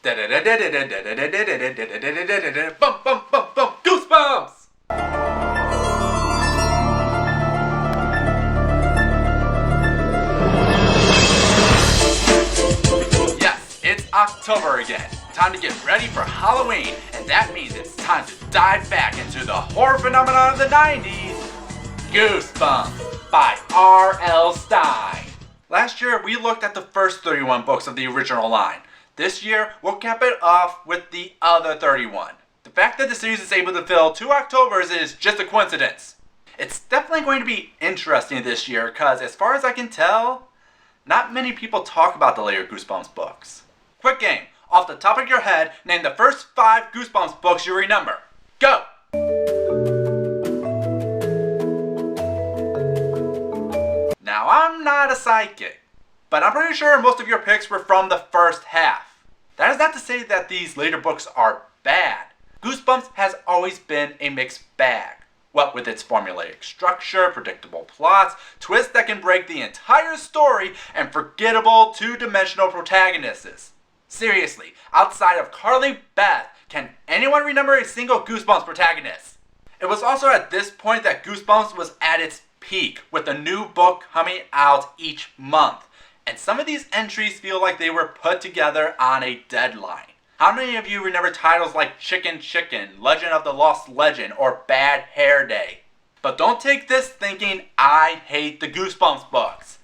Bum, bum, bum, bum, Goosebumps! Yes, it's October again. Time to get ready for Halloween, and that means it's time to dive back into the horror phenomenon of the 90s, Goosebumps by R.L. Stine. Last year, we looked at the first 31 books of the original line. This year, we'll cap it off with the other 31. The fact that the series is able to fill 2 Octobers is just a coincidence. It's definitely going to be interesting this year because, as far as I can tell, not many people talk about the later Goosebumps books. Quick game. Off the top of your head, name the first 5 Goosebumps books you remember. Go! Now, I'm not a psychic, but I'm pretty sure most of your picks were from the first half. That is not to say that these later books are bad. Goosebumps has always been a mixed bag. What with its formulaic structure, predictable plots, twists that can break the entire story, and forgettable two-dimensional protagonists. Seriously, outside of Carly Beth, can anyone remember a single Goosebumps protagonist? It was also at this point that Goosebumps was at its peak, with a new book coming out each month. And some of these entries feel like they were put together on a deadline. How many of you remember titles like Chicken Chicken, Legend of the Lost Legend, or Bad Hair Day? But don't take this thinking I hate the Goosebumps books.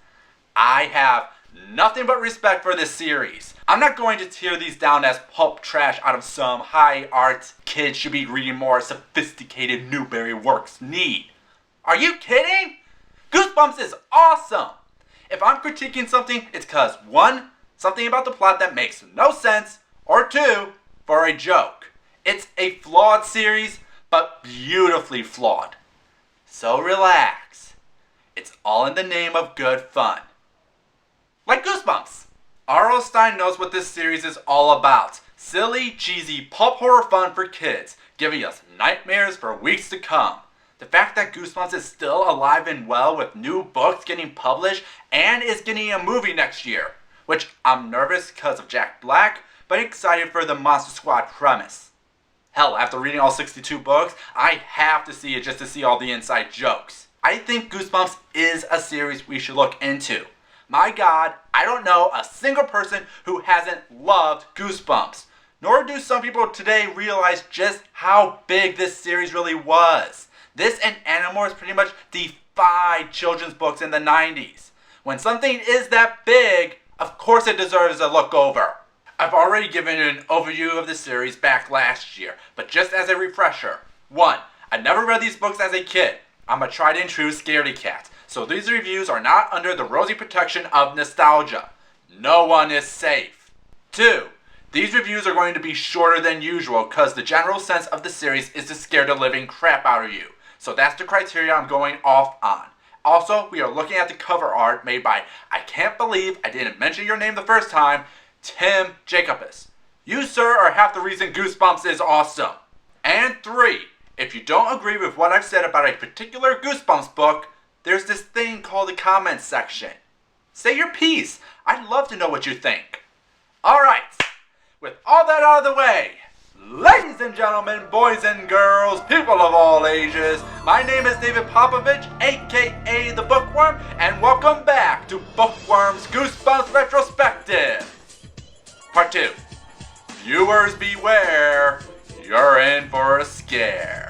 I have nothing but respect for this series. I'm not going to tear these down as pulp trash out of some high art kids should be reading more sophisticated Newbery works need. Are you kidding? Goosebumps is awesome! If I'm critiquing something, it's cause 1, something about the plot that makes no sense, or 2, for a joke. It's a flawed series, but beautifully flawed. So relax. It's all in the name of good fun. Like Goosebumps. R.L. Stine knows what this series is all about. Silly, cheesy pulp horror fun for kids, giving us nightmares for weeks to come. The fact that Goosebumps is still alive and well with new books getting published and is getting a movie next year, which I'm nervous because of Jack Black, but excited for the Monster Squad premise. Hell, after reading all 62 books, I have to see it just to see all the inside jokes. I think Goosebumps is a series we should look into. My God, I don't know a single person who hasn't loved Goosebumps. Nor do some people today realize just how big this series really was. This and Animorphs pretty much defied children's books in the 90s. When something is that big, of course it deserves a look over. I've already given an overview of the series back last year, but just as a refresher. 1. I never read these books as a kid. I'm a tried and true scaredy cat, so these reviews are not under the rosy protection of nostalgia. No one is safe. 2. These reviews are going to be shorter than usual because the general sense of the series is to scare the living crap out of you. So that's the criteria I'm going off on. Also, we are looking at the cover art made by, I can't believe I didn't mention your name the first time, Tim Jacobus. You, sir, are half the reason Goosebumps is awesome. And 3, if you don't agree with what I've said about a particular Goosebumps book, there's this thing called the comments section. Say your piece. I'd love to know what you think. Alright, with all that out of the way, ladies and gentlemen, boys and girls, people of all ages, my name is David Popovich, aka the Bookworm, and welcome back to Bookworms Goosebumps Retrospective. Part 2. Viewers beware, you're in for a scare.